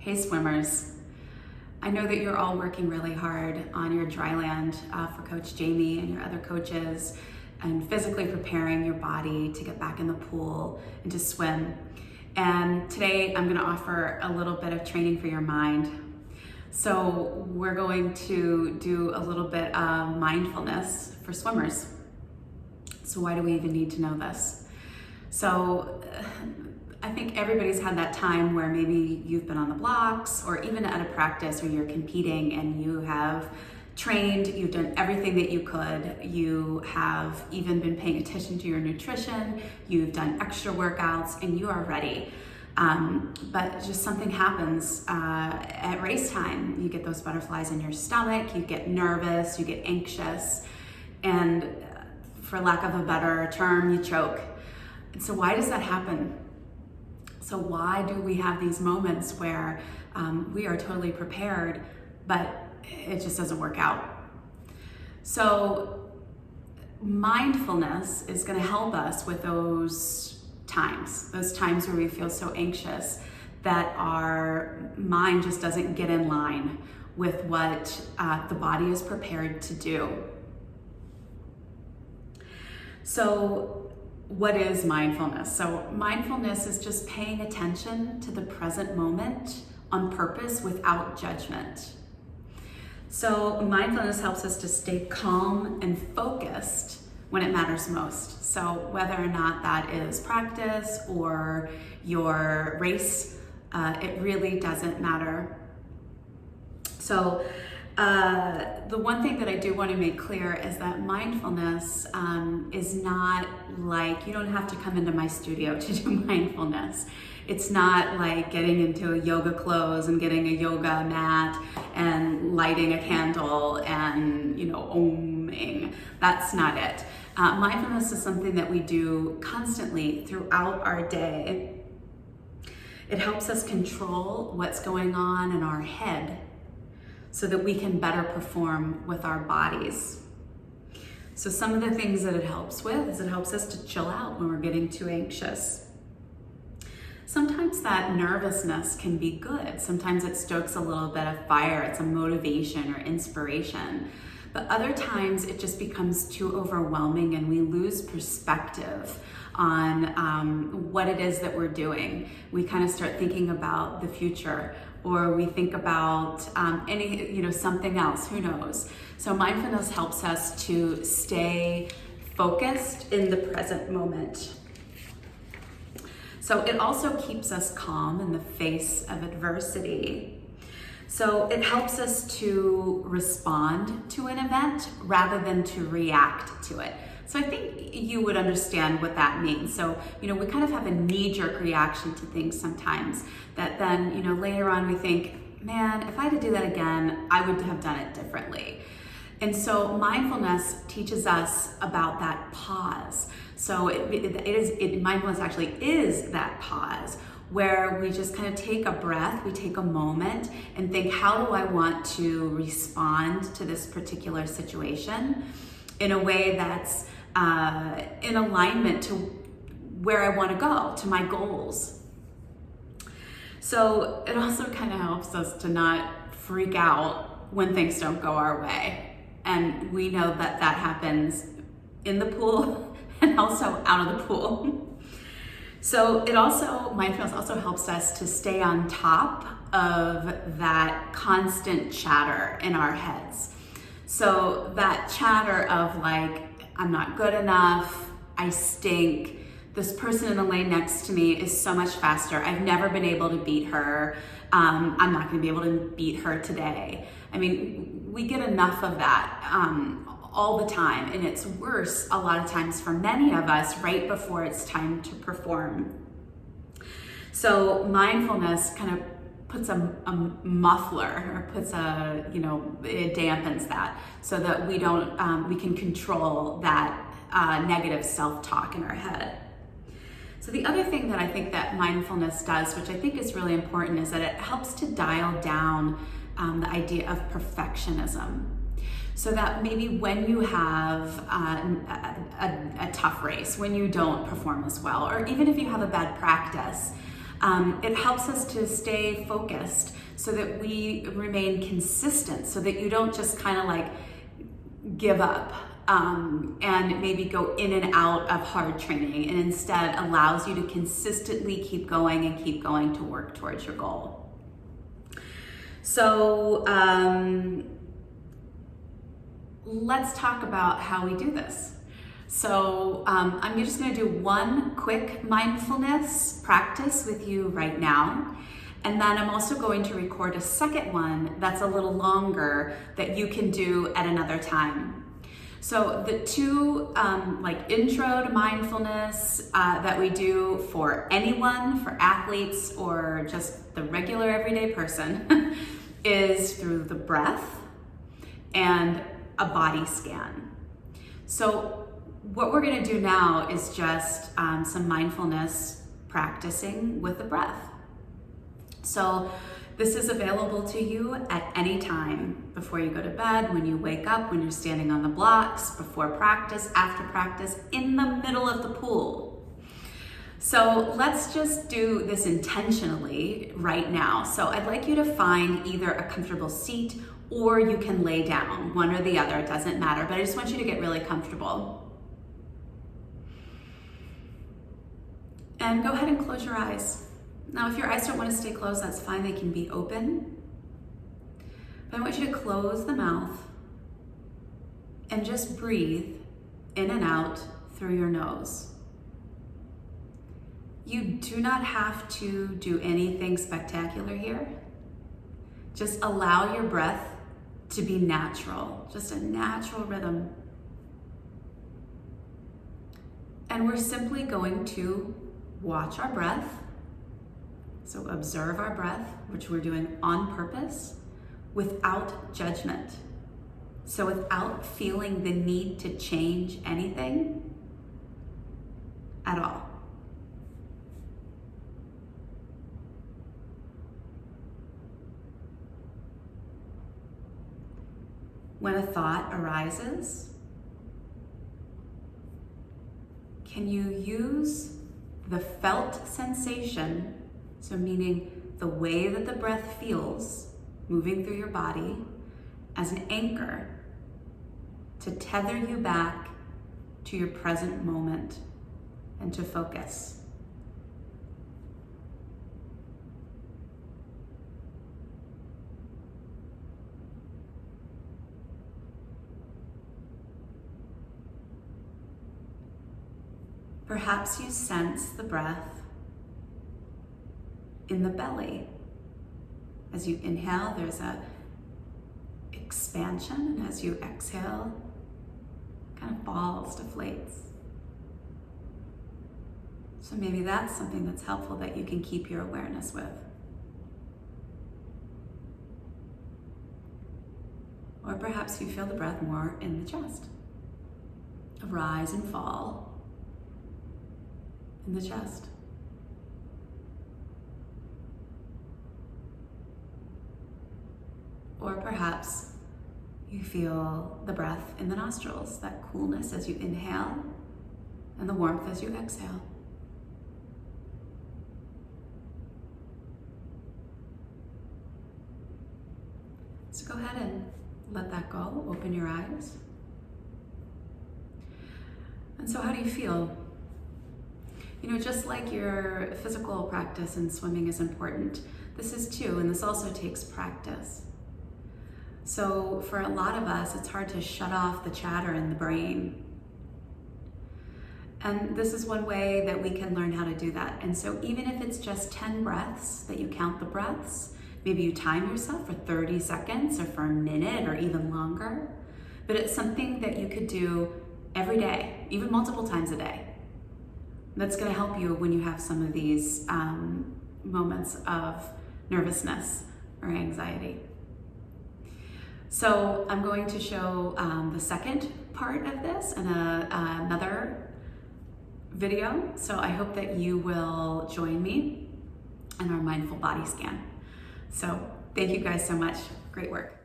Hey swimmers, I know that you're all working really hard on your dry land for Coach Jamie and your other coaches and physically preparing your body to get back in the pool and to swim. And today I'm going to offer a little bit of training for your mind. So we're going to do a little bit of mindfulness for swimmers. So why do we even need to know this? So I think everybody's had that time where maybe you've been on the blocks or even at a practice where you're competing and you have trained, you've done everything that you could, you have even been paying attention to your nutrition, you've done extra workouts, and you are ready. But just something happens at race time. You get those butterflies in your stomach, you get nervous, you get anxious, and for lack of a better term, you choke. And so why does that happen? So why do we have these moments where we are totally prepared, but it just doesn't work out? So mindfulness is going to help us with those times where we feel so anxious that our mind just doesn't get in line with what the body is prepared to do. So what is mindfulness? So mindfulness is just paying attention to the present moment on purpose without judgment. So mindfulness helps us to stay calm and focused when it matters most. So whether or not that is practice or your race, it really doesn't matter. So the one thing that I do want to make clear is that mindfulness is not like, you don't have to come into my studio to do mindfulness. It's not like getting into a yoga clothes and getting a yoga mat and lighting a candle and, oming. That's not it. Mindfulness is something that we do constantly throughout our day. It helps us control what's going on in our head so that we can better perform with our bodies. So some of the things that it helps with is it helps us to chill out when we're getting too anxious. Sometimes that nervousness can be good. Sometimes it stokes a little bit of fire. It's a motivation or inspiration. But other times it just becomes too overwhelming and we lose perspective on what it is that we're doing. We kind of start thinking about the future, or we think about something else, who knows. So mindfulness helps us to stay focused in the present moment. So it also keeps us calm in the face of adversity. So it helps us to respond to an event rather than to react to it. So I think you would understand what that means. So, we kind of have a knee-jerk reaction to things sometimes that then, later on we think, man, if I had to do that again, I would have done it differently. And so mindfulness teaches us about that pause. So mindfulness actually is that pause where we just kind of take a breath, we take a moment and think, how do I want to respond to this particular situation in a way that's in alignment to where I want to go, to my goals. So it also kind of helps us to not freak out when things don't go our way. And we know that that happens in the pool and also out of the pool. So mindfulness also helps us to stay on top of that constant chatter in our heads. So that chatter of like, I'm not good enough, I stink, this person in the lane next to me is so much faster, I've never been able to beat her, I'm not gonna be able to beat her today. I mean, we get enough of that all the time, and it's worse a lot of times for many of us right before it's time to perform. So mindfulness kind of puts a muffler, or puts it dampens that so that we can control that negative self-talk in our head. So the other thing that I think that mindfulness does, which I think is really important, is that it helps to dial down the idea of perfectionism. So that maybe when you have a tough race, when you don't perform as well, or even if you have a bad practice, It helps us to stay focused so that we remain consistent, so that you don't just kind of like give up and maybe go in and out of hard training, and instead allows you to consistently keep going to work towards your goal. So let's talk about how we do this. So I'm just going to do one quick mindfulness practice with you right now. And then I'm also going to record a second one that's a little longer that you can do at another time. So the two like intro to mindfulness that we do for anyone, for athletes or just the regular everyday person is through the breath and a body scan. So what we're going to do now is just some mindfulness practicing with the breath. So this is available to you at any time, before you go to bed, when you wake up, when you're standing on the blocks, before practice, after practice, in the middle of the pool. So let's just do this intentionally right now. So I'd like you to find either a comfortable seat or you can lay down, one or the other, it doesn't matter, but I just want you to get really comfortable. And go ahead and close your eyes. Now, if your eyes don't want to stay closed, that's fine, they can be open. But I want you to close the mouth and just breathe in and out through your nose. You do not have to do anything spectacular here. Just allow your breath to be natural, just a natural rhythm. And we're simply going to watch our breath. So observe our breath, which we're doing on purpose, without judgment. So without feeling the need to change anything at all. When a thought arises, can you use the felt sensation, so meaning the way that the breath feels moving through your body, as an anchor to tether you back to your present moment and to focus? Perhaps you sense the breath in the belly. As you inhale, there's a expansion, and as you exhale, kind of falls, deflates. So maybe that's something that's helpful that you can keep your awareness with. Or perhaps you feel the breath more in the chest. A rise and fall in the chest. Or perhaps you feel the breath in the nostrils, that coolness as you inhale and the warmth as you exhale. So go ahead and let that go. Open your eyes. And so how do you feel? You know, just like your physical practice in swimming is important, this is too, and this also takes practice. So for a lot of us, it's hard to shut off the chatter in the brain. And this is one way that we can learn how to do that. And so even if it's just 10 breaths, that you count the breaths, maybe you time yourself for 30 seconds or for a minute or even longer, but it's something that you could do every day, even multiple times a day. That's going to help you when you have some of these moments of nervousness or anxiety. So I'm going to show the second part of this in another video. So I hope that you will join me in our mindful body scan. So thank you guys so much. Great work.